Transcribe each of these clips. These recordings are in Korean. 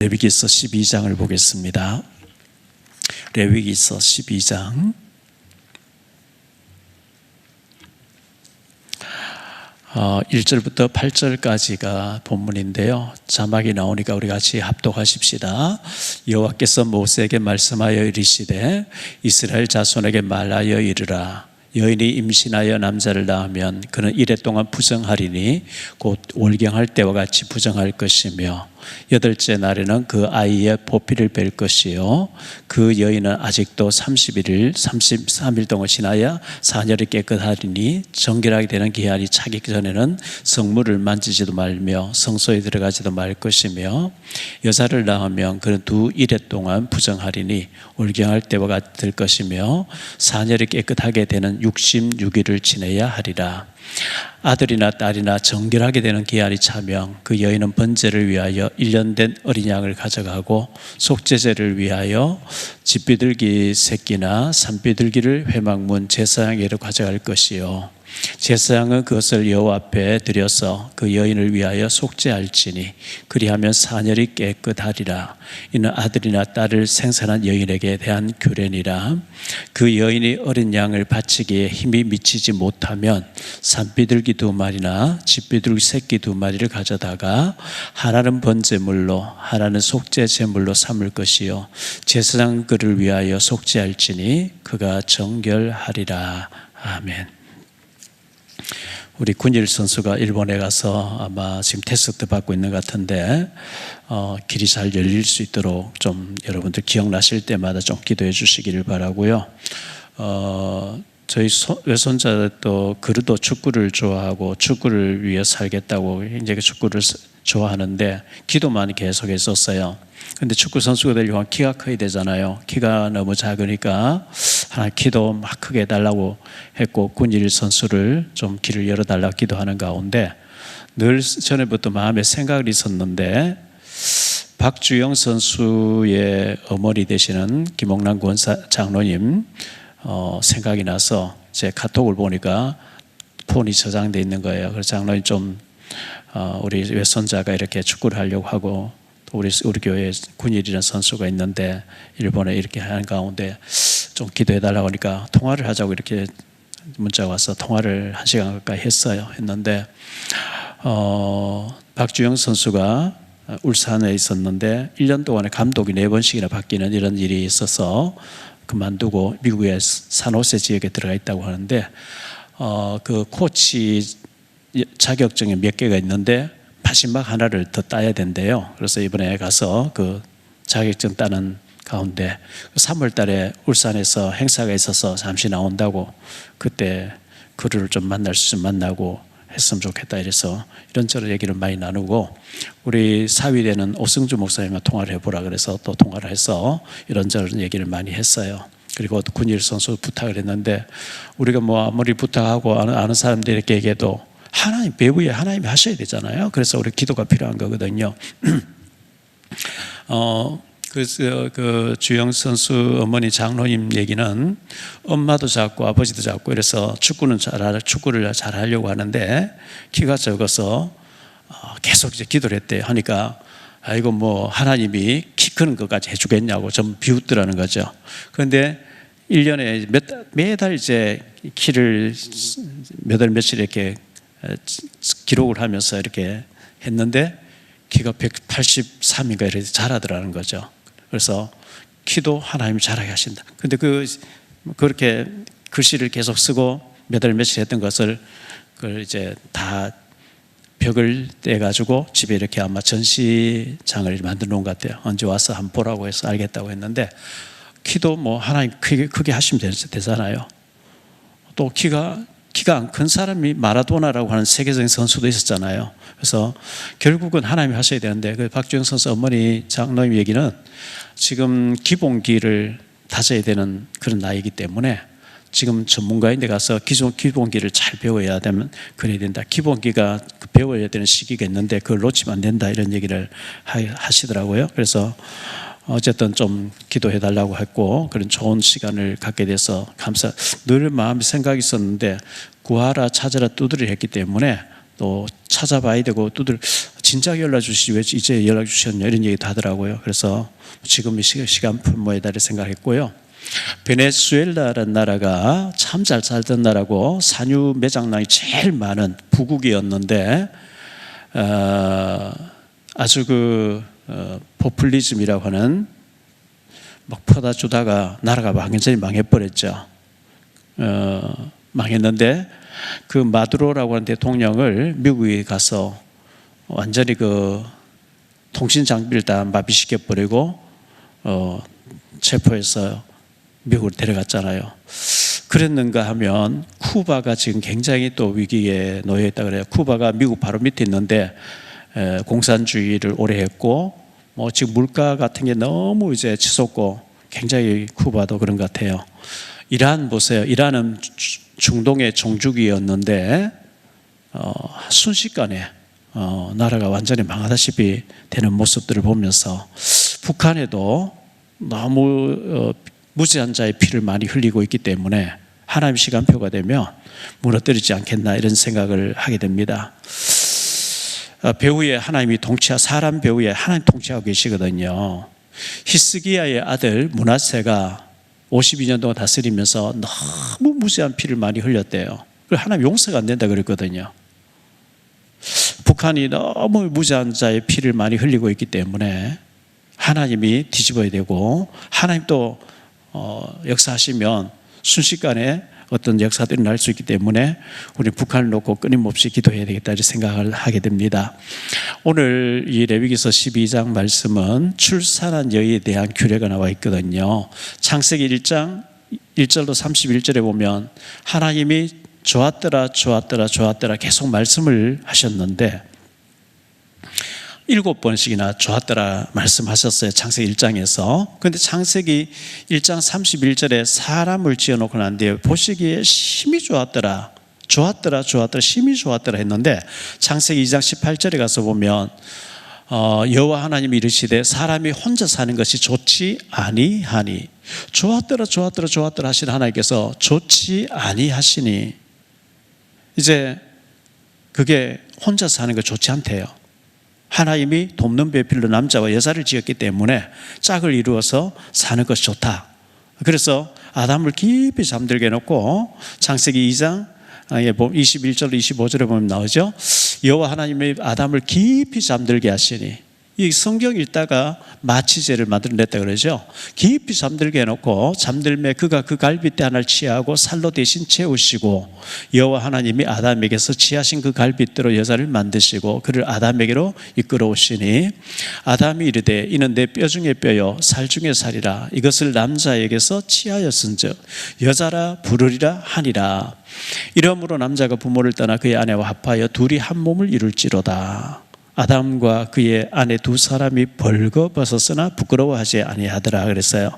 레위기서 12장을 보겠습니다. 레위기서 12장 1절부터 8절까지가 본문인데요. 자막이 나오니까 우리 같이 합독하십시다. 여호와께서 모세에게 말씀하여 이르시되 이스라엘 자손에게 말하여 이르라. 여인이 임신하여 남자를 낳으면 그는 이레 동안 부정하리니 곧 월경할 때와 같이 부정할 것이며 여덟째 날에는 그 아이의 보피를 뺄 것이요 그 여인은 아직도 33일 동안 지나야 사녀를 깨끗하리니 정결하게 되는 기한이 차기 전에는 성물을 만지지도 말며 성소에 들어가지도 말 것이며 여자를 낳으면 그는 두 이레 동안 부정하리니 월경할 때와 같을 것이며 사녀를 깨끗하게 되는 66일을 지내야 하리라. 아들이나 딸이나 정결하게 되는 기한이 차면 그 여인은 번제를 위하여 1년 된 어린 양을 가져가고 속죄제를 위하여 집비둘기 새끼나 산비둘기를 회막문 제사장에로 가져갈 것이요 제사장은 그것을 여호와 앞에 드려서 그 여인을 위하여 속죄할지니 그리하면 사녀리 깨끗하리라. 이는 아들이나 딸을 생산한 여인에게 대한 규례니라. 그 여인이 어린 양을 바치기에 힘이 미치지 못하면 산비둘기 2마리나 집비둘기 새끼 2마리를 가져다가 하나는 번제물로 하나는 속죄제물로 삼을 것이요 제사장 그를 위하여 속죄할지니 그가 정결하리라. 아멘. 우리 군일 선수가 일본에 가서 아마 지금 테스트 받고 있는 것 같은데 길이 잘 열릴 수 있도록 좀 여러분들 기억나실 때마다 좀 기도해 주시기를 바라고요. 저희 외손자도 그루도 축구를 좋아하고 축구를 위해 살겠다고 굉장히 축구를 좋아하는데 기도만 계속 했었어요. 근데 축구 선수가 되려면 키가 커야 되잖아요. 키가 너무 작으니까 하나 키도 막 크게 해달라고 했고 군일 선수를 좀 길을 열어달라고 기도하는 가운데 늘 전에부터 마음에 생각이 있었는데 박주영 선수의 어머니 되시는 김옥란 권사 장로님 생각이 나서 제 카톡을 보니까 폰이 저장되어 있는 거예요. 그래서 장로님 좀 우리 외손자가 이렇게 축구를 하려고 하고 또 우리 교회에 군일이라는 선수가 있는데 일본에 이렇게 하는 가운데 좀 기도해 달라고 하니까 통화를 하자고 이렇게 문자가 와서 통화를 1시간 가까이 했는데 박주영 선수가 울산에 있었는데 1년 동안에 감독이 4번씩이나 바뀌는 이런 일이 있어서 그만두고 미국의 산호세 지역에 들어가 있다고 하는데 그 코치 자격증이 몇 개가 있는데 마지막 하나를 더 따야 된대요. 그래서 이번에 가서 그 자격증 따는 가운데 3월 달에 울산에서 행사가 있어서 잠시 나온다고 그때 그를 좀 만날 수 있으면 만나고 했으면 좋겠다 이래서 이런저런 얘기를 많이 나누고 우리 사위되는 오승주 목사님과 통화를 해보라 그래서 또 통화를 해서 이런저런 얘기를 많이 했어요. 그리고 군일 선수 부탁을 했는데 우리가 뭐 아무리 부탁하고 아는 사람들에게 얘기해도 하나님 배후에 하나님이 하셔야 되잖아요. 그래서 우리 기도가 필요한 거거든요. 그래서 그 주영 선수 어머니 장로님 얘기는 엄마도 작고 아버지도 작고 이래서 축구를 잘 하려고 하는데 키가 적어서 계속 이제 기도를 했대요. 하니까 아이고 뭐 하나님이 키 크는 것까지 해주겠냐고 좀 비웃더라는 거죠. 그런데 1년에 매달 이제 키를 몇 월 며칠 이렇게 기록을 하면서 이렇게 했는데 키가 183인가 이렇게 자라더라는 거죠. 그래서 키도 하나님이 자라게 하신다. 근데 그렇게 글씨를 계속 쓰고 몇 월 며칠 했던 것을 그걸 이제 다 벽을 떼가지고 집에 이렇게 아마 전시장을 만들어 놓은 것 같아요. 언제 와서 한번 보라고 해서 알겠다고 했는데 키도 뭐 하나님 크게 하시면 되잖아요. 또 키가 안 큰 사람이 마라도나라고 하는 세계적인 선수도 있었잖아요. 그래서 결국은 하나님이 하셔야 되는데 그 박주영 선수 어머니 장로님 얘기는 지금 기본기를 다져야 되는 그런 나이이기 때문에 지금 전문가인 데 가서 기본기를 잘 배워야 되면 그래야 된다. 기본기가 배워야 되는 시기가 있는데 그걸 놓치면 안 된다 이런 얘기를 하시더라고요. 그래서 어쨌든 좀 기도해 달라고 했고 그런 좋은 시간을 갖게 돼서 늘 마음에 생각이 있었는데 구하라 찾아라 두드리를 했기 때문에 또 찾아봐야 되고 진작 연락 주시지 왜 이제 연락 주셨냐 이런 얘기도 하더라고요. 그래서 지금 시간 풍모에 달해 생각했고요. 베네수엘라라는 나라가 참 잘 살던 나라고 산유 매장량이 제일 많은 부국이었는데 아주 포퓰리즘이라고 하는 막 퍼다 주다가 나라가 완전히 망해버렸죠. 망했는데 그 마두로라고 하는 대통령을 미국에 가서 완전히 통신 장비를 다 마비시켜버리고 체포해서 미국으로 데려갔잖아요. 그랬는가 하면 쿠바가 지금 굉장히 또 위기에 놓여 있다 그래요. 쿠바가 미국 바로 밑에 있는데 공산주의를 오래 했고 지금 물가 같은 게 너무 이제 치솟고 굉장히 쿠바도 그런 것 같아요. 이란 보세요. 이란은 중동의 종주국이었는데 순식간에 나라가 완전히 망하다시피 되는 모습들을 보면서 북한에도 너무 무지한 자의 피를 많이 흘리고 있기 때문에 하나님 시간표가 되면 무너뜨리지 않겠나 이런 생각을 하게 됩니다. 배후에 하나님이 사람 배후에 하나님 통치하고 계시거든요. 히스기야의 아들 므낫세가 52년 동안 다스리면서 너무 무지한 피를 많이 흘렸대요. 그래서 하나님 용서가 안 된다 그랬거든요. 북한이 너무 무지한 자의 피를 많이 흘리고 있기 때문에 하나님이 뒤집어야 되고 하나님 또 역사하시면 순식간에 어떤 역사들이 날 수 있기 때문에 우리 북한을 놓고 끊임없이 기도해야 되겠다 이런 생각을 하게 됩니다. 오늘 이 레위기서 12장 말씀은 출산한 여인에 대한 규례가 나와 있거든요. 창세기 1장 1절로 31절에 보면 하나님이 좋았더라 계속 말씀을 하셨는데 7번씩이나 좋았더라 말씀하셨어요. 창세기 1장에서. 그런데 창세기 1장 31절에 사람을 지어놓고 난 뒤에 보시기에 심히 좋았더라 심히 좋았더라 했는데 창세기 2장 18절에 가서 보면 여호와 하나님이 이르시되 사람이 혼자 사는 것이 좋지 아니하니 좋았더라 하시는 하나님께서 좋지 아니하시니 이제 그게 혼자 사는 거 좋지 않대요. 하나님이 돕는 배필로 남자와 여자를 지었기 때문에 짝을 이루어서 사는 것이 좋다. 그래서 아담을 깊이 잠들게 해놓고 창세기 2장 21절 25절에 보면 나오죠. 여호와 하나님이 아담을 깊이 잠들게 하시니 이 성경 읽다가 마취제를 만들어냈다 그러죠. 깊이 잠들게 해놓고 잠들매 그가 그 갈빗대 하나를 취하고 살로 대신 채우시고 여호와 하나님이 아담에게서 취하신 그 갈빗대로 여자를 만드시고 그를 아담에게로 이끌어오시니 아담이 이르되 이는 내 뼈 중에 뼈요 살 중에 살이라 이것을 남자에게서 취하였은즉 여자라 부르리라 하니라. 이러므로 남자가 부모를 떠나 그의 아내와 합하여 둘이 한 몸을 이룰지로다. 아담과 그의 아내 두 사람이 벌거벗었으나 부끄러워하지 아니하더라 그랬어요.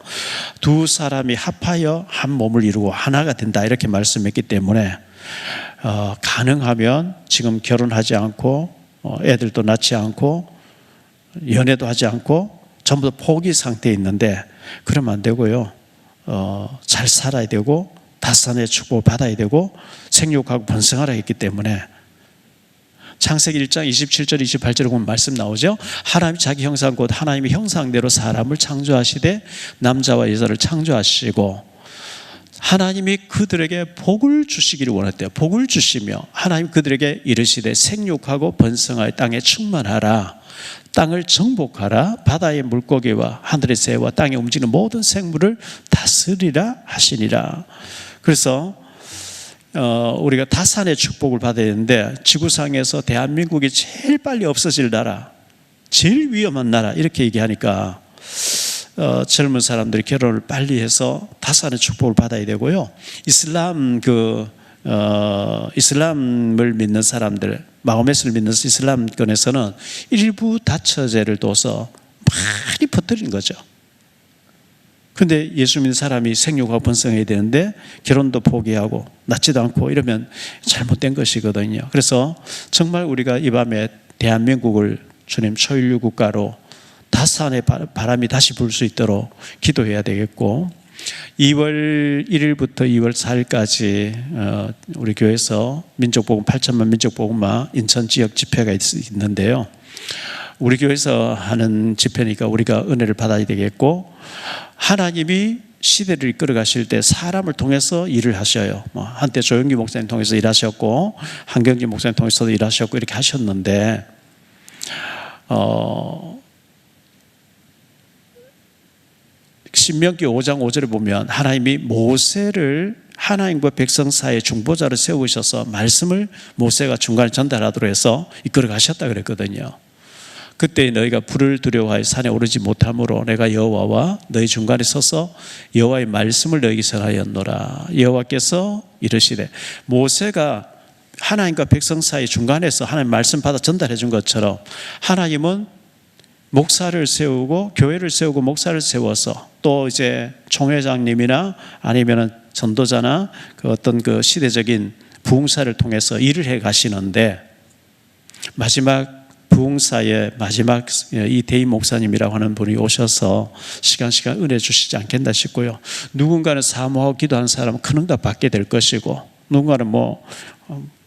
두 사람이 합하여 한 몸을 이루고 하나가 된다 이렇게 말씀했기 때문에 가능하면 지금 결혼하지 않고 애들도 낳지 않고 연애도 하지 않고 전부 다 포기 상태에 있는데 그러면 안 되고요. 잘 살아야 되고 다산의 축복을 받아야 되고 생육하고 번성하라 했기 때문에 창세기 1장 27절 28절에 보면 말씀 나오죠. 하나님이 자기 형상 곧 하나님의 형상대로 사람을 창조하시되 남자와 여자를 창조하시고 하나님이 그들에게 복을 주시기를 원했대요. 복을 주시며 하나님 그들에게 이르시되 생육하고 번성하여 땅에 충만하라 땅을 정복하라 바다의 물고기와 하늘의 새와 땅에 움직이는 모든 생물을 다스리라 하시니라. 그래서 우리가 다산의 축복을 받아야 되는데 지구상에서 대한민국이 제일 빨리 없어질 나라, 제일 위험한 나라 이렇게 얘기하니까 젊은 사람들이 결혼을 빨리 해서 다산의 축복을 받아야 되고요. 이슬람을 믿는 사람들, 마호메스를 믿는 이슬람권에서는 일부 다처제를 둬서 많이 퍼뜨리는 거죠. 그런데 예수 믿는 사람이 생육하고 번성해야 되는데 결혼도 포기하고 낳지도 않고 이러면 잘못된 것이거든요. 그래서 정말 우리가 이 밤에 대한민국을 주님 초인류 국가로 다산의 바람이 다시 불 수 있도록 기도해야 되겠고 2월 1일부터 2월 4일까지 우리 교회에서 민족복음 8천만 민족복음화 인천 지역 집회가 있는데요. 우리 교회에서 하는 집회니까 우리가 은혜를 받아야 되겠고, 하나님이 시대를 이끌어 가실 때 사람을 통해서 일을 하셔요. 한때 조영기 목사님 통해서 일하셨고, 한경진 목사님 통해서도 일하셨고, 이렇게 하셨는데, 신명기 5장 5절에 보면 하나님이 모세를 하나님과 백성 사이에 중보자를 세우셔서 말씀을 모세가 중간에 전달하도록 해서 이끌어 가셨다 그랬거든요. 그때 너희가 불을 두려워하여 산에 오르지 못하므로 내가 여호와와 너희 중간에 서서 여호와의 말씀을 너희에게 전하였노라. 여호와께서 이르시되, 모세가 하나님과 백성 사이 중간에서 하나님 말씀 받아 전달해 준 것처럼 하나님은 목사를 세우고 교회를 세우고 목사를 세워서 또 이제 총회장님이나 아니면은 전도자나 그 어떤 그 시대적인 부흥사를 통해서 일을 해 가시는데, 마지막 부흥사의 마지막 이 대임 목사님이라고 하는 분이 오셔서 시간 은혜 주시지 않겠나 싶고요. 누군가는 사모하고 기도하는 사람은 큰 응답 받게 될 것이고, 누군가는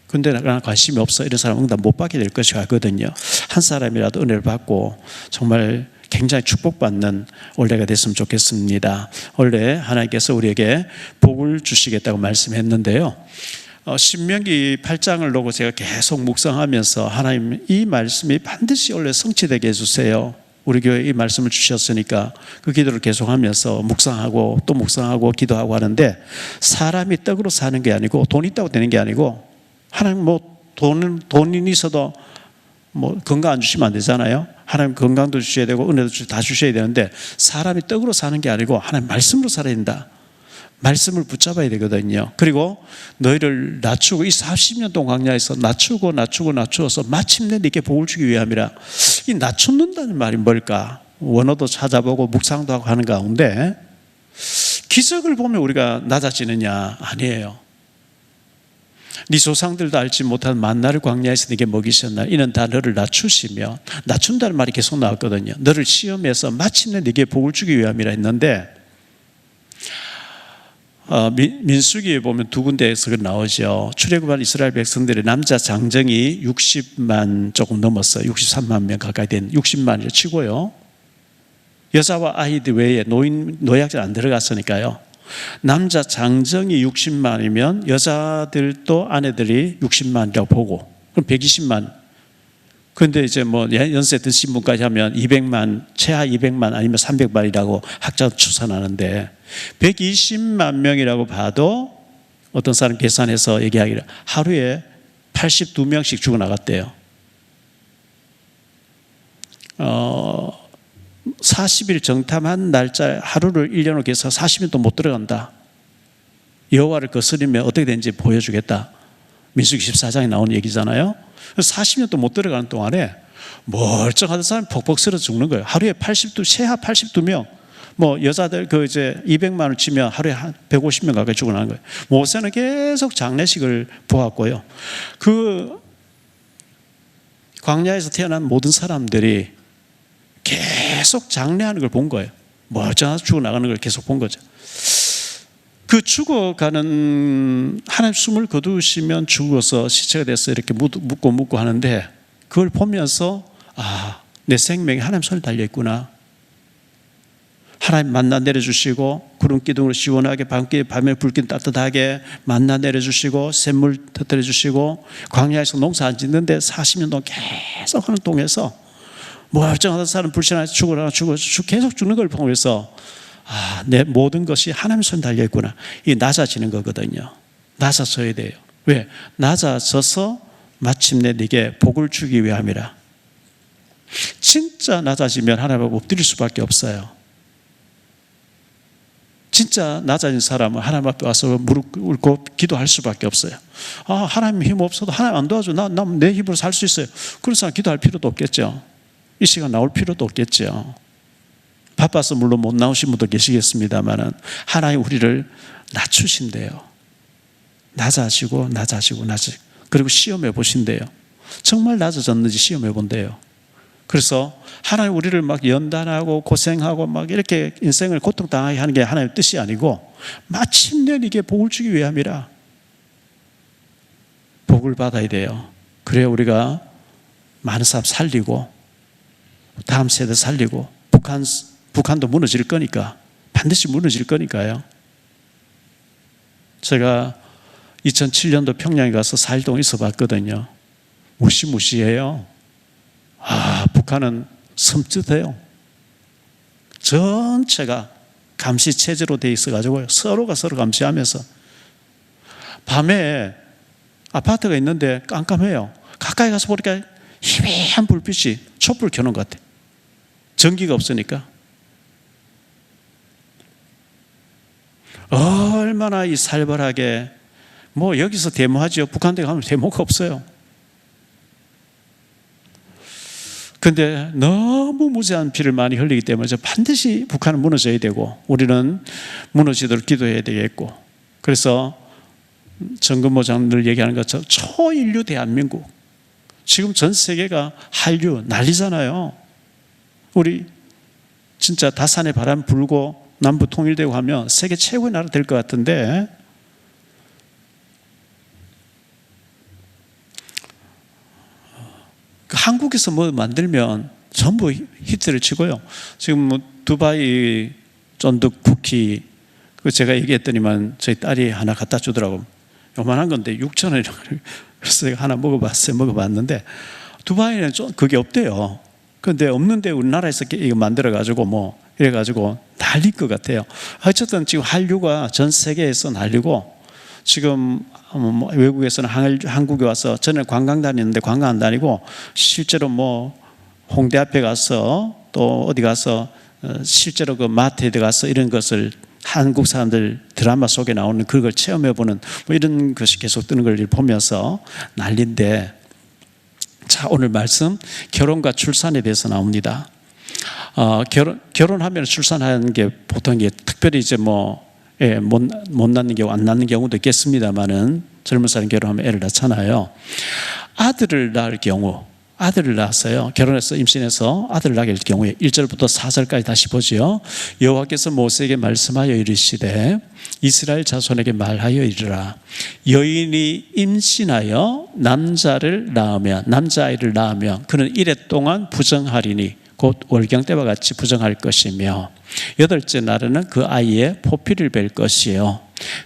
근데 난 관심이 없어 이런 사람은 응답 못 받게 될 것이 같거든요. 한 사람이라도 은혜를 받고 정말 굉장히 축복받는 올해가 됐으면 좋겠습니다. 올해 하나님께서 우리에게 복을 주시겠다고 말씀했는데요. 신명기 8장을 놓고 제가 계속 묵상하면서, 하나님 이 말씀이 반드시 올해 성취되게 해주세요. 우리 교회에 이 말씀을 주셨으니까 그 기도를 계속하면서 묵상하고 또 묵상하고 기도하고 하는데, 사람이 떡으로 사는 게 아니고 돈 있다고 되는 게 아니고, 하나님 돈이 있어도 건강 안 주시면 안 되잖아요. 하나님 건강도 주셔야 되고 은혜도 다 주셔야 되는데, 사람이 떡으로 사는 게 아니고 하나님 말씀으로 살아야 된다. 말씀을 붙잡아야 되거든요. 그리고 너희를 낮추고, 이 40년 동안 광야에서 낮추어서 마침내 네게 복을 주기 위함이라. 이 낮춘다는 말이 뭘까? 원어도 찾아보고 묵상도 하고 하는 가운데, 기적을 보면 우리가 낮아지느냐? 아니에요. 네 조상들도 알지 못한 만나를 광야에서 네게 먹이셨나? 이는 다 너를 낮추시며, 낮춘다는 말이 계속 나왔거든요. 너를 시험해서 마침내 네게 복을 주기 위함이라 했는데, 민수기에 보면 두 군데에서 나오죠. 출애굽한 이스라엘 백성들의 남자 장정이 60만 조금 넘었어요. 63만 명 가까이 된 60만이라 치고요. 여자와 아이들 외에 노약자 안 들어갔으니까요. 남자 장정이 60만이면 여자들도 아내들이 60만이라고 보고, 그럼 120만. 그런데 이제 연세 드신 분까지 하면 200만, 최하 200만 아니면 300만이라고 학자도 추산하는데, 120만 명이라고 봐도 어떤 사람 계산해서 얘기하기를 하루에 82명씩 죽어나갔대요. 40일 정탐한 날짜 하루를 1년으로 계산 40일도 못 들어간다. 여호와를 거스리면 어떻게 되는지 보여주겠다. 민수기 14장에 나오는 얘기잖아요. 40년도 못 들어가는 동안에 멀쩡하던 사람이 퍽퍽 쓰러져 죽는 거예요. 하루에 최하 82명. 여자들 이제 200만을 치면 하루에 한 150명 가까이 죽어나는 거예요. 모세는 계속 장례식을 보았고요. 그 광야에서 태어난 모든 사람들이 계속 장례하는 걸 본 거예요. 멀쩡해서 죽어나가는 걸 계속 본 거죠. 그 죽어가는, 하나님 숨을 거두시면 죽어서 시체가 돼서 이렇게 묻고 하는데, 그걸 보면서 내 생명이 하나님 손에 달려있구나. 하나님 만나 내려주시고, 구름 기둥으로 시원하게 밤에 불길 따뜻하게 만나 내려주시고, 샘물 터뜨려 주시고, 광야에서 농사 안 짓는데 40년 동안 계속 하는 동에서 멀쩡하던 사람 불신하게 죽고 계속 죽는 걸 보면서, 내 모든 것이 하나님 손에 달려있구나. 이 낮아지는 거거든요. 낮아져야 돼요. 왜? 낮아져서 마침내 네게 복을 주기 위함이라. 진짜 낮아지면 하나님 앞에 엎드릴 수밖에 없어요. 진짜 낮아진 사람은 하나님 앞에 와서 무릎 꿇고 기도할 수밖에 없어요. 하나님 힘 없어도 하나님 안 도와줘. 나 내 힘으로 살 수 있어요. 그런 사람 기도할 필요도 없겠죠. 이 시간 나올 필요도 없겠죠. 바빠서 물론 못 나오신 분도 계시겠습니다만, 하나님 우리를 낮추신대요. 낮아지고 그리고 시험해 보신대요. 정말 낮아졌는지 시험해 본대요. 그래서 하나님 우리를 막 연단하고 고생하고 막 이렇게 인생을 고통당하게 하는 게 하나님의 뜻이 아니고, 마침내 이게 복을 주기 위함이라. 복을 받아야 돼요. 그래야 우리가 많은 사람 살리고 다음 세대 살리고 북한도 무너질 거니까, 반드시 무너질 거니까요. 제가 2007년도 평양에 가서 4일 동안 있어 봤거든요. 무시무시해요. 북한은 섬찟해요. 전체가 감시체제로 돼 있어가지고 서로가 서로 감시하면서, 밤에 아파트가 있는데 깜깜해요. 가까이 가서 보니까 희미한 불빛이, 촛불 켜놓은 것 같아요. 전기가 없으니까. 얼마나 이 살벌하게, 여기서 데모하죠. 북한에 가면 데모가 없어요. 근데 너무 무지한 피를 많이 흘리기 때문에 반드시 북한은 무너져야 되고, 우리는 무너지도록 기도해야 되겠고, 그래서 정근모 장로들 얘기하는 것처럼 초인류 대한민국, 지금 전 세계가 한류 난리잖아요. 우리 진짜 다산의 바람 불고 남북 통일되고 하면 세계 최고의 나라 될 것 같은데, 한국에서 뭐 만들면 전부 히트를 치고요. 지금 두바이 쫀득 쿠키, 그 제가 얘기했더니만 저희 딸이 하나 갖다 주더라고. 요만한 건데 6,000원이라고. 그래서 제가 하나 먹어봤는데, 두바이는 그게 없대요. 그런데 없는데 우리나라에서 이거 만들어가지고 이래가지고 난릴 것 같아요. 어쨌든 지금 한류가 전 세계에서 난리고, 지금 외국에서는 한국에 와서, 저는 관광 다니는데 관광 안 다니고 실제로 홍대 앞에 가서 또 어디 가서 실제로 그 마트에 들어가서 이런 것을 한국 사람들 드라마 속에 나오는 그걸 체험해보는 이런 것이 계속 뜨는 걸 보면서 난리인데, 자, 오늘 말씀 결혼과 출산에 대해서 나옵니다. 결혼하면 출산하는 게 보통 특별히 이제 못 낳는 경우, 안 낳는 경우도 있겠습니다만은, 젊은 사람 결혼하면 애를 낳잖아요. 아들을 낳을 경우, 아들을 낳았어요. 결혼해서 임신해서 아들을 낳게 될 경우에 1절부터 4절까지 다시 보죠. 여호와께서 모세에게 말씀하여 이르시되 이스라엘 자손에게 말하여 이르라. 여인이 임신하여 남자아이를 낳으면 그는 이래 동안 부정하리니 곧 월경 때와 같이 부정할 것이며, 8째 날에는 그 아이의 포피를 뵐 것이요,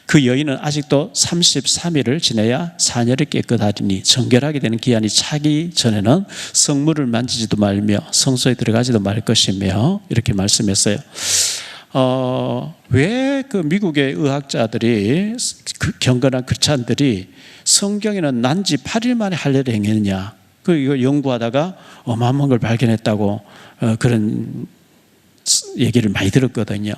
그 여인은 아직도 33일을 지내야 사녀를 깨끗하리니 정결하게 되는 기한이 차기 전에는 성물을 만지지도 말며 성소에 들어가지도 말 것이며, 이렇게 말씀했어요. 왜 그 미국의 의학자들이, 그 경건한 크리스찬들이 성경에는 난지 8일 만에 할례를 행했느냐, 이거 연구하다가 어마어마한 걸 발견했다고 그런 얘기를 많이 들었거든요.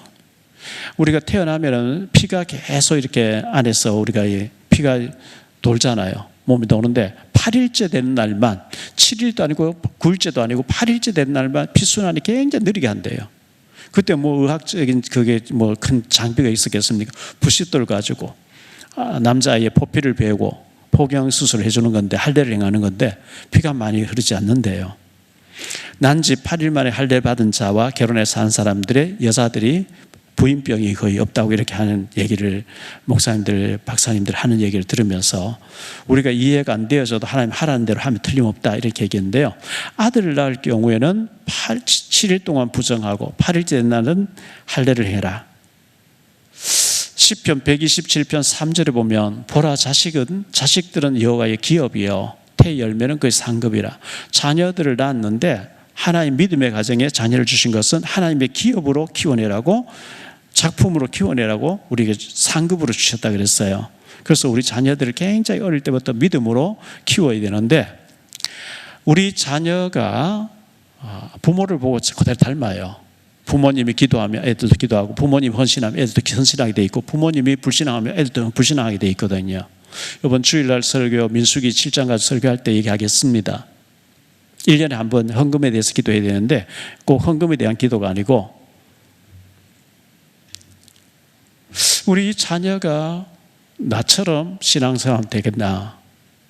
우리가 태어나면 피가 계속 이렇게 안에서 우리가 피가 돌잖아요. 몸이 도는데 8일째 되는 날만, 7일도 아니고 9일째도 아니고 8일째 되는 날만 피순환이 굉장히 느리게 한대요. 그때 의학적인 그게 큰 장비가 있었겠습니까? 부싯돌 가지고 남자아이의 포피를 베고 포경 수술을 해주는 건데, 할례를 행하는 건데 피가 많이 흐르지 않는데요. 난지 8일 만에 할례 받은 자와 결혼해서 한 사람들의 여자들이 부인병이 거의 없다고 이렇게 하는 얘기를 목사님들, 박사님들 하는 얘기를 들으면서 우리가 이해가 안 되어져도 하나님 하라는 대로 하면 틀림없다 이렇게 얘기했는데요. 아들을 낳을 경우에는 7일 동안 부정하고 8일째 된 날은 할례를 해라. 시편 127편 3절에 보면 보라, 자식들은 여호와의 기업이요 태 열매는 그의 상급이라. 자녀들을 낳았는데 하나님 믿음의 가정에 자녀를 주신 것은 하나님의 기업으로 키워내라고, 작품으로 키워내라고 우리에게 상급으로 주셨다 그랬어요. 그래서 우리 자녀들을 굉장히 어릴 때부터 믿음으로 키워야 되는데, 우리 자녀가 부모를 보고 그대로 닮아요. 부모님이 기도하면 애들도 기도하고, 부모님이 헌신하면 애들도 헌신하게 돼 있고, 부모님이 불신앙하면 애들도 불신앙하게 돼 있거든요. 이번 주일날 설교 민수기 7장 가서 설교할 때 얘기하겠습니다. 1년에 한 번 헌금에 대해서 기도해야 되는데, 꼭 헌금에 대한 기도가 아니고 우리 자녀가 나처럼 신앙생활하면 되겠나,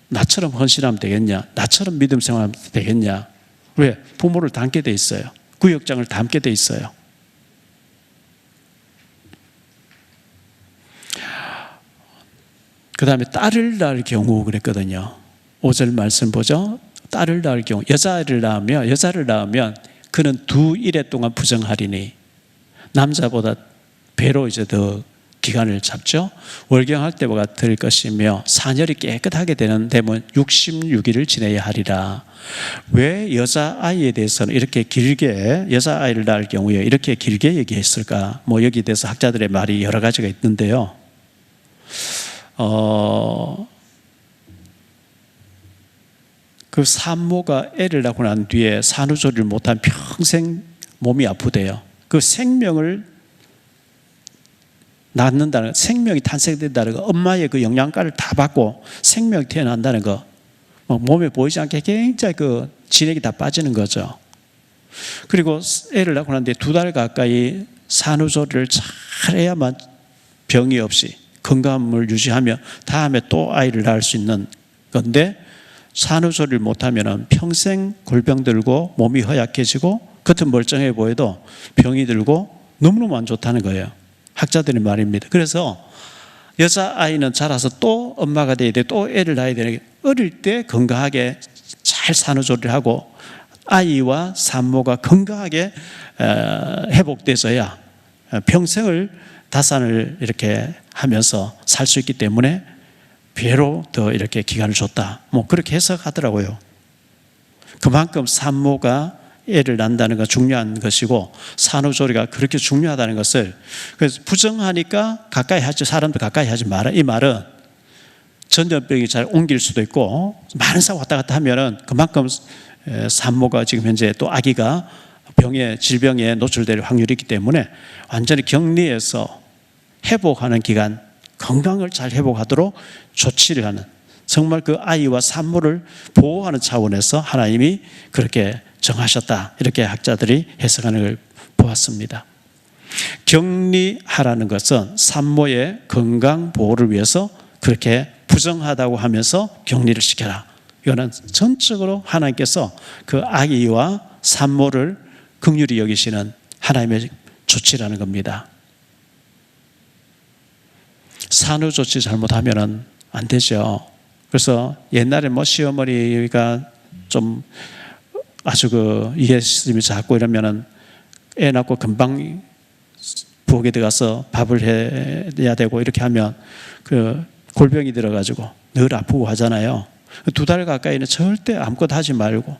나처럼 헌신하면 되겠냐, 나처럼 믿음 생활하면 되겠냐. 왜? 부모를 닮게 돼 있어요. 구역장을 닮게 돼 있어요. 그 다음에 딸을 낳을 경우 그랬거든요. 5절 말씀 보죠. 딸을 낳을 경우, 여자를 낳으면 그는 두 일에 동안 부정하리니, 남자보다 배로 이제 더 기간을 잡죠. 월경할 때와 같을 것이며 사녀리 깨끗하게 되는 되면 66일을 지내야 하리라. 왜 여자아이에 대해서는 이렇게 길게, 여자아이를 낳을 경우에 이렇게 길게 얘기했을까? 뭐 여기에 대해서 학자들의 말이 여러 가지가 있는데요. 그 산모가 애를 낳고 난 뒤에 산후조리를 못하면 평생 몸이 아프대요. 그 생명을 낳는다는, 생명이 탄생된다는 거, 엄마의 그 영양가를 다 받고 생명이 태어난다는 거, 몸에 보이지 않게 굉장히 그 진액이 다 빠지는 거죠. 그리고 애를 낳고 난 뒤에 2달 가까이 산후조리를 잘 해야만 병이 없이 건강함을 유지하며 다음에 또 아이를 낳을 수 있는 건데, 산후조리를 못하면 평생 골병 들고 몸이 허약해지고 겉은 멀쩡해 보여도 병이 들고 너무너무 안 좋다는 거예요. 학자들의 말입니다. 그래서 여자아이는 자라서 또 엄마가 돼야 돼, 또 애를 낳아야 되는 게, 어릴 때 건강하게 잘 산후조리를 하고 아이와 산모가 건강하게 회복돼서야 평생을 다산을 이렇게 하면서 살 수 있기 때문에 배로 더 이렇게 기간을 줬다, 뭐 그렇게 해석하더라고요. 그만큼 산모가 애를 낳는다는 건 중요한 것이고 산후조리가 그렇게 중요하다는 것을, 그래서 부정하니까 가까이 하지, 사람도 가까이 하지 마라, 이 말은 전염병이 잘 옮길 수도 있고 많은 사람 왔다 갔다 하면은 그만큼 산모가 지금 현재 또 아기가 질병에 노출될 확률이 있기 때문에 완전히 격리해서 회복하는 기간, 건강을 잘 회복하도록 조치를 하는, 정말 그 아이와 산모를 보호하는 차원에서 하나님이 그렇게 정하셨다, 이렇게 학자들이 해석하는 걸 보았습니다. 격리하라는 것은 산모의 건강 보호를 위해서 그렇게 부정하다고 하면서 격리를 시켜라, 이거는 전적으로 하나님께서 그 아기와 산모를 긍휼히 여기시는 하나님의 조치라는 겁니다. 산후조치 잘못하면 안 되죠. 그래서 옛날에 뭐 시어머니가 좀 아주 그 이해심이 작고 이러면은 애 낳고 금방 부엌에 들어가서 밥을 해야 되고 이렇게 하면 그 골병이 들어가지고 늘 아프고 하잖아요. 2달 가까이는 절대 아무것도 하지 말고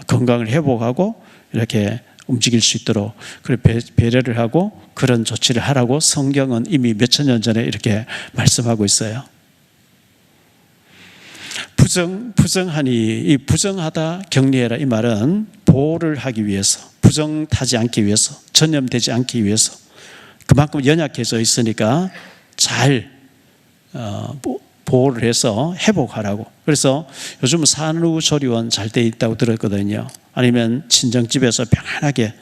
건강을 회복하고 이렇게 움직일 수 있도록 배려를 하고 그런 조치를 하라고 성경은 이미 몇천 년 전에 이렇게 말씀하고 있어요. 부정하니, 이 부정하다 격리해라, 이 말은 보호를 하기 위해서, 부정타지 않기 위해서, 전염되지 않기 위해서, 그만큼 연약해져 있으니까 잘 보호를 해서 회복하라고. 그래서 요즘은 산후조리원 잘 돼 있다고 들었거든요. 아니면 친정집에서 편안하게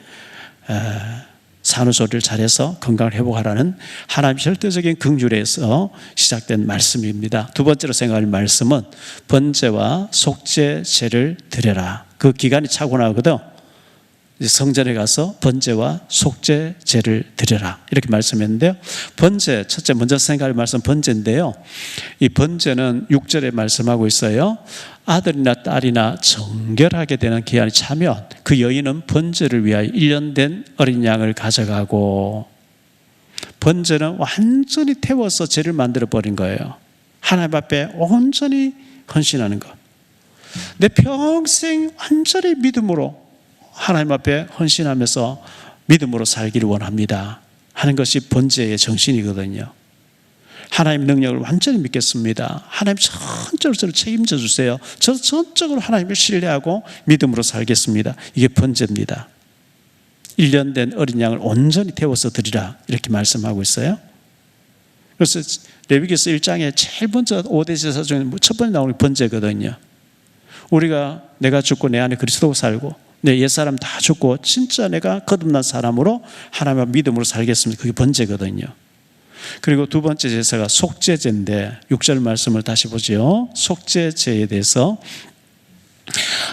산후조리를 잘해서 건강을 회복하라는 하나님의 절대적인 긍휼에서 시작된 말씀입니다. 두 번째로 생각할 말씀은 번제와 속죄제를 드려라. 그 기간이 차고 나거든. 성전에 가서 번제와 속죄제를 드려라, 이렇게 말씀했는데요. 번제, 첫째 먼저 생각할 말씀 번제인데요. 이 번제는 6절에 말씀하고 있어요. 아들이나 딸이나 정결하게 되는 기한이 차면 그 여인은 번제를 위하여 1년 된 어린 양을 가져가고, 번제는 완전히 태워서 죄를 만들어 버린 거예요. 하나님 앞에 온전히 헌신하는 것. 내 평생 완전히 믿음으로 하나님 앞에 헌신하면서 믿음으로 살기를 원합니다 하는 것이 번제의 정신이거든요. 하나님 능력을 완전히 믿겠습니다. 하나님 전적으로 저를 책임져 주세요. 저 전적으로 하나님을 신뢰하고 믿음으로 살겠습니다. 이게 번제입니다. 1년 된 어린 양을 온전히 태워서 드리라, 이렇게 말씀하고 있어요. 그래서 레위기서 1장에 제일 먼저 5대 제사 중에 첫 번째 나오는 번제거든요. 우리가 내가 죽고 내 안에 그리스도가 살고 내 옛사람 다 죽고 진짜 내가 거듭난 사람으로 하나님의 믿음으로 살겠습니다. 그게 번제거든요. 그리고 두 번째 제사가 속죄제인데 6절 말씀을 다시 보죠. 속죄제에 대해서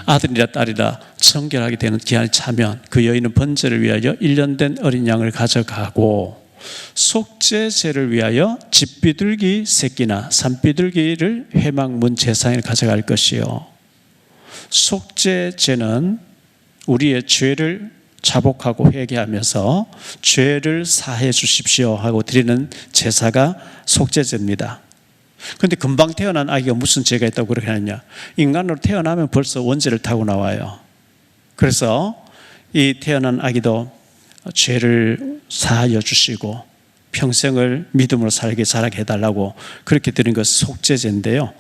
아들이라 딸이라 정결하게 되는 기한이 차면 그 여인은 번제를 위하여 1년 된 어린 양을 가져가고, 속죄제를 위하여 집비둘기 새끼나 산비둘기를 회막문 제사에 가져갈 것이요. 속죄제는 우리의 죄를 자복하고 회개하면서 죄를 사해 주십시오 하고 드리는 제사가 속죄제입니다. 그런데 금방 태어난 아기가 무슨 죄가 있다고 그렇게 하느냐? 인간으로 태어나면 벌써 원죄를 타고 나와요. 그래서 이 태어난 아기도 죄를 사하여 주시고 평생을 믿음으로 살게 자라게 해달라고 그렇게 드린 것이 속죄제인데요.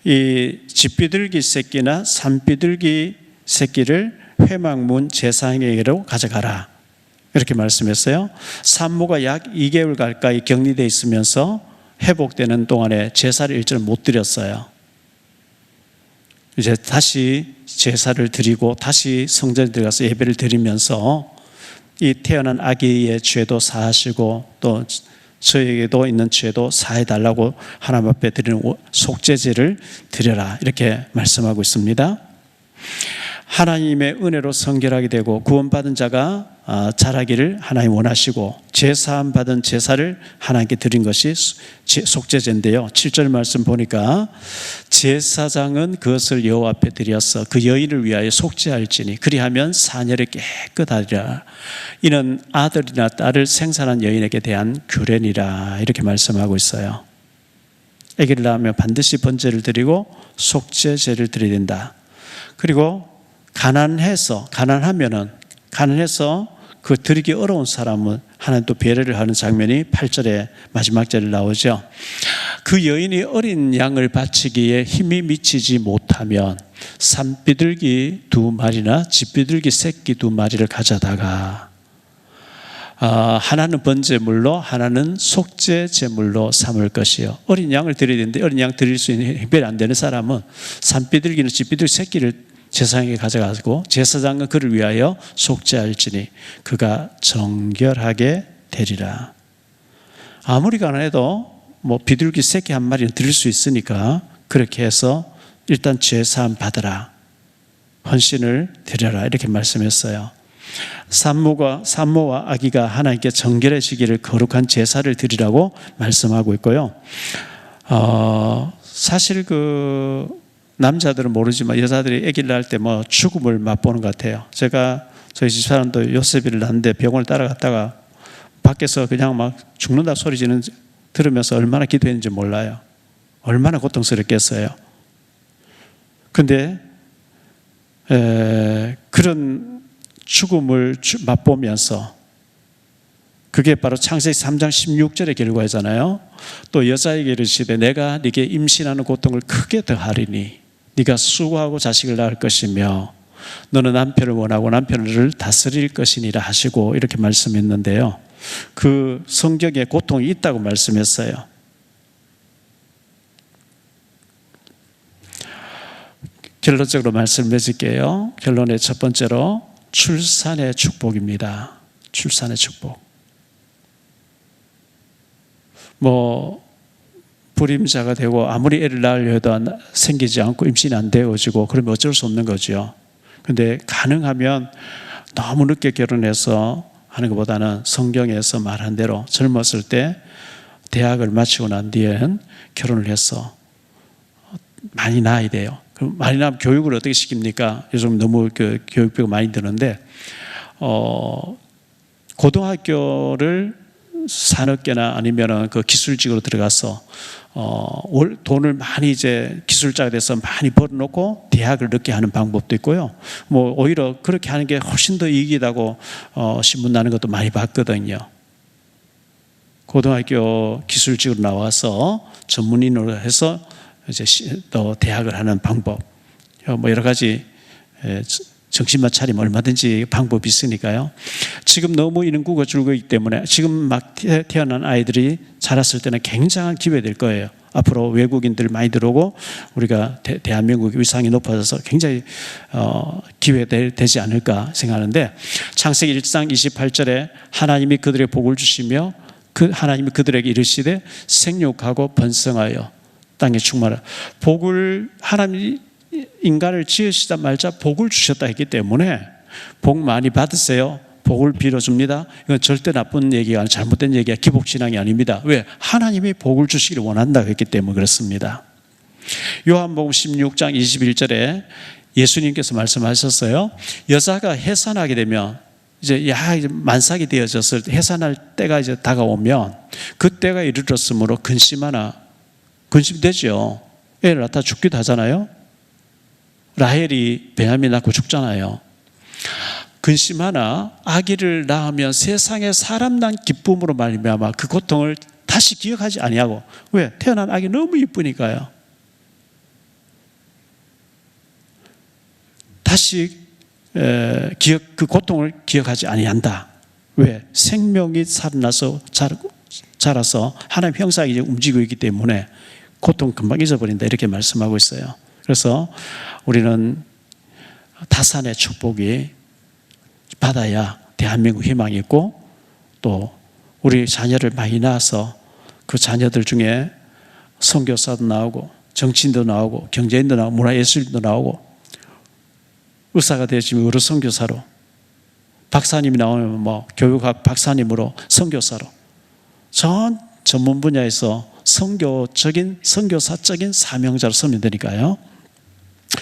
이 집비둘기 새끼나 산비둘기 새끼를 회막문 제사장에게로 가져가라 이렇게 말씀했어요. 산모가 약 2개월 가까이 격리되어 있으면서 회복되는 동안에 제사를 일절 못 드렸어요. 이제 다시 제사를 드리고 다시 성전에 들어가서 예배를 드리면서 이 태어난 아기의 죄도 사하시고 또 저에게도 있는 죄도 사해달라고 하나님 앞에 드리는 속죄제를 드려라 이렇게 말씀하고 있습니다. 하나님의 은혜로 성결하게 되고 구원받은 자가 자라기를 하나님 원하시고 제사함 받은 제사를 하나님께 드린 것이 속죄제인데요. 7절 말씀 보니까 제사장은 그것을 여호와 앞에 드려서 그 여인을 위하여 속죄할지니 그리하면 사녀를 깨끗하리라. 이는 아들이나 딸을 생산한 여인에게 대한 규례니라 이렇게 말씀하고 있어요. 아기를 낳으면 반드시 번제를 드리고 속죄제를 드려야 된다. 그리고 가난해서 그 드리기 어려운 사람은 하나님 또 배려를 하는 장면이 8절에 마지막 절에 나오죠. 그 여인이 어린 양을 바치기에 힘이 미치지 못하면 산비둘기 2마리나 집비둘기 새끼 2마리를 가져다가 하나는 번제물로 하나는 속죄제물로 삼을 것이요. 어린 양을 드려야 되는데 어린 양 드릴 수 있는 형편이 안 되는 사람은 산비둘기는 집비둘기 새끼를 제사장에게 가져가고 제사장은 그를 위하여 속죄할지니 그가 정결하게 되리라. 아무리 가난해도 비둘기 새끼 한 마리는 드릴 수 있으니까 그렇게 해서 일단 제사함 받으라, 헌신을 드려라 이렇게 말씀했어요. 산모와 아기가 하나님께 정결해지기를 거룩한 제사를 드리라고 말씀하고 있고요. 사실 남자들은 모르지만 여자들이 아기를 낳을 때 죽음을 맛보는 것 같아요. 제가 저희 집사람도 요셉이를 낳는데 병원을 따라갔다가 밖에서 그냥 막 죽는다 소리 들으면서 얼마나 기도했는지 몰라요. 얼마나 고통스럽겠어요. 근데 그런 죽음을 맛보면서 그게 바로 창세기 3장 16절의 결과잖아요. 또 여자에게 이르시되 내가 네게 임신하는 고통을 크게 더하리니 네가 수고하고 자식을 낳을 것이며 너는 남편을 원하고 남편을 다스릴 것이니라 하시고 이렇게 말씀했는데요. 그 성경에 고통이 있다고 말씀했어요. 결론적으로 말씀을 드릴게요. 결론의 첫 번째로 출산의 축복입니다. 출산의 축복. 불임자가 되고 아무리 애를 낳으려 해도 생기지 않고 임신이 안 되어지고 그러면 어쩔 수 없는 거죠. 그런데 가능하면 너무 늦게 결혼해서 하는 것보다는 성경에서 말한 대로 젊었을 때 대학을 마치고 난 뒤에는 결혼을 해서 많이 낳아야 돼요. 그럼 많이 낳으면 교육을 어떻게 시킵니까? 요즘 너무 교육비가 많이 드는데 고등학교를 산업계나 아니면은 기술직으로 들어가서 돈을 많이 이제 기술자가 돼서 많이 벌어놓고 대학을 늦게 하는 방법도 있고요. 오히려 그렇게 하는 게 훨씬 더 이익이라고 신문 나는 것도 많이 봤거든요. 고등학교 기술직으로 나와서 전문인으로 해서 이제 또 대학을 하는 방법, 여러 가지 정신만 차리면 얼마든지 방법이 있으니까요. 지금 너무 인구가 줄고 있기 때문에 지금 막 태어난 아이들이 자랐을 때는 굉장한 기회될 거예요. 앞으로 외국인들 많이 들어오고 우리가 대한민국의 위상이 높아져서 굉장히 기회되지 않을까 생각하는데 창세기 1장 28절에 하나님이 그들의 복을 주시며 하나님이 그들에게 이르시되 생육하고 번성하여 땅에 충만하라. 복을 하나님이 인간을 지으시자마자 복을 주셨다 했기 때문에 복 많이 받으세요. 복을 빌어줍니다. 이건 절대 나쁜 얘기가 아니라 잘못된 얘기가 기복신앙이 아닙니다. 왜? 하나님이 복을 주시기를 원한다고 했기 때문에 그렇습니다. 요한복음 16장 21절에 예수님께서 말씀하셨어요. 여자가 해산하게 되면 이제 만삭이 되어졌을 때, 해산할 때가 이제 다가오면 그때가 이르렀으므로 근심되죠. 애를 낳다 죽기도 하잖아요. 라헬이 베냐민 낳고 죽잖아요. 근심하나 아기를 낳으면 세상에 사람 난 기쁨으로 말미암아 그 고통을 다시 기억하지 아니하고. 왜? 태어난 아기 너무 이쁘니까요. 다시 그 고통을 기억하지 아니한다. 왜? 생명이 살아나서 자라서 하나님 형상이 이제 움직이고 있기 때문에 고통 금방 잊어버린다, 이렇게 말씀하고 있어요. 그래서 우리는 다산의 축복이 받아야 대한민국 희망이 있고, 또 우리 자녀를 많이 낳아서 그 자녀들 중에 선교사도 나오고 정치인도 나오고 경제인도 나오고 문화예술인도 나오고, 의사가 되어지면 의료 선교사로, 박사님이 나오면 교육학 박사님으로 선교사로, 전 전문 분야에서 선교사적인 사명자로 서면 되니까요.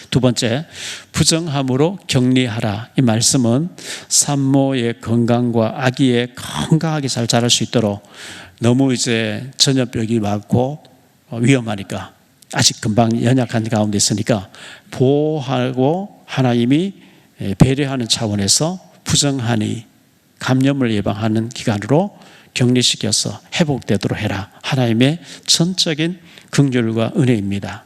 두 번째, 부정함으로 격리하라. 이 말씀은 산모의 건강과 아기의 건강하게 잘 자랄 수 있도록, 너무 이제 전염병이 많고 위험하니까, 아직 금방 연약한 가운데 있으니까 보호하고 하나님이 배려하는 차원에서 부정하니 감염을 예방하는 기간으로 격리시켜서 회복되도록 해라. 하나님의 전적인 긍휼과 은혜입니다.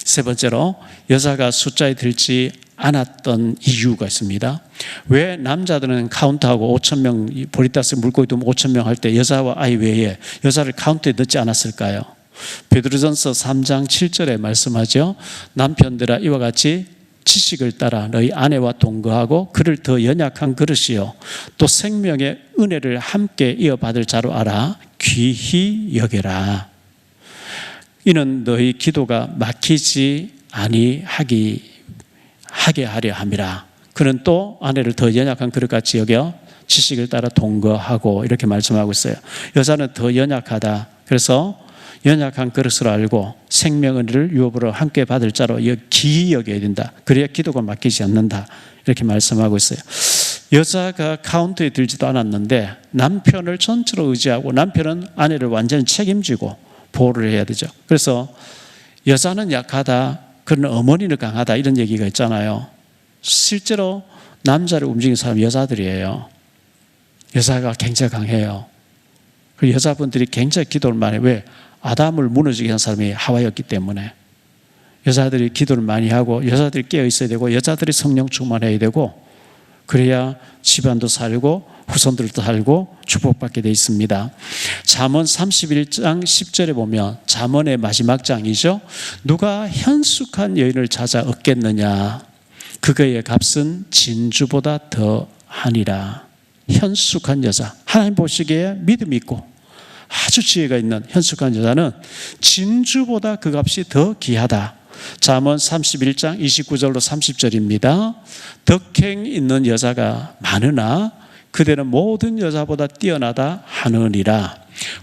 세 번째로, 여자가 숫자에 들지 않았던 이유가 있습니다. 왜 남자들은 카운트하고 5,000명, 보리다스 물고기 두면 5,000명 할 때 여자와 아이 외에 여자를 카운트에 넣지 않았을까요? 베드로전서 3장 7절에 말씀하죠. 남편들아, 이와 같이 지식을 따라 너희 아내와 동거하고 그를 더 연약한 그릇이요 또 생명의 은혜를 함께 이어받을 자로 알아 귀히 여겨라. 이는 너희 기도가 막히지 아니하게 하려 함이라. 그는 또 아내를 더 연약한 그릇같이 여겨 지식을 따라 동거하고, 이렇게 말씀하고 있어요. 여자는 더 연약하다. 그래서 연약한 그릇으로 알고 생명을 유업으로 함께 받을 자로 기히 여겨야 된다. 그래야 기도가 막히지 않는다, 이렇게 말씀하고 있어요. 여자가 카운트에 들지도 않았는데 남편을 전체로 의지하고, 남편은 아내를 완전히 책임지고 보호를 해야 되죠. 그래서 여자는 약하다, 그러나 어머니는 강하다, 이런 얘기가 있잖아요. 실제로 남자를 움직이는 사람은 여자들이에요. 여자가 굉장히 강해요. 그 여자분들이 굉장히 기도를 많이 해요. 왜? 아담을 무너지게 한 사람이 하와였기 때문에. 여자들이 기도를 많이 하고, 여자들이 깨어 있어야 되고, 여자들이 성령 충만해야 되고, 그래야 집안도 살고 후손들도 살고 축복받게 되어 있습니다. 잠언 31장 10절에 보면, 잠언의 마지막 장이죠. 누가 현숙한 여인을 찾아 얻겠느냐, 그거의 값은 진주보다 더하니라. 현숙한 여자, 하나님 보시기에 믿음이 있고 아주 지혜가 있는 현숙한 여자는 진주보다 그 값이 더 귀하다. 잠언 31장 29절로 30절입니다. 덕행 있는 여자가 많으나 그대는 모든 여자보다 뛰어나다 하느니라.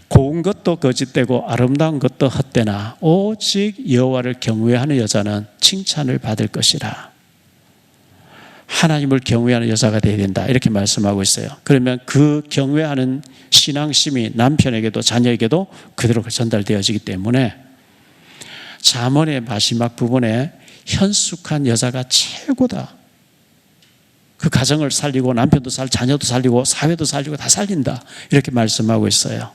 고운 것도 거짓되고 아름다운 것도 헛되나 오직 여호와를 경외하는 여자는 칭찬을 받을 것이라. 하나님을 경외하는 여자가 되어야 된다, 이렇게 말씀하고 있어요. 그러면 그 경외하는 신앙심이 남편에게도 자녀에게도 그대로 전달되어지기 때문에 잠언의 마지막 부분에 현숙한 여자가 최고다. 그 가정을 살리고 남편도 살리고 자녀도 살리고 사회도 살리고 다 살린다, 이렇게 말씀하고 있어요.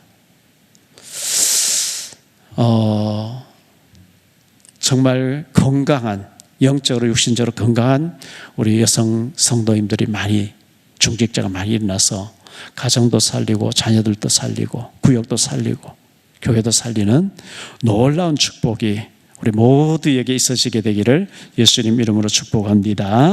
정말 건강한, 영적으로 육신적으로 건강한 우리 여성 성도님들이 많이, 중직자가 많이 일어나서 가정도 살리고 자녀들도 살리고 구역도 살리고 교회도 살리는 놀라운 축복이 우리 모두에게 있어지게 되기를 예수님 이름으로 축복합니다.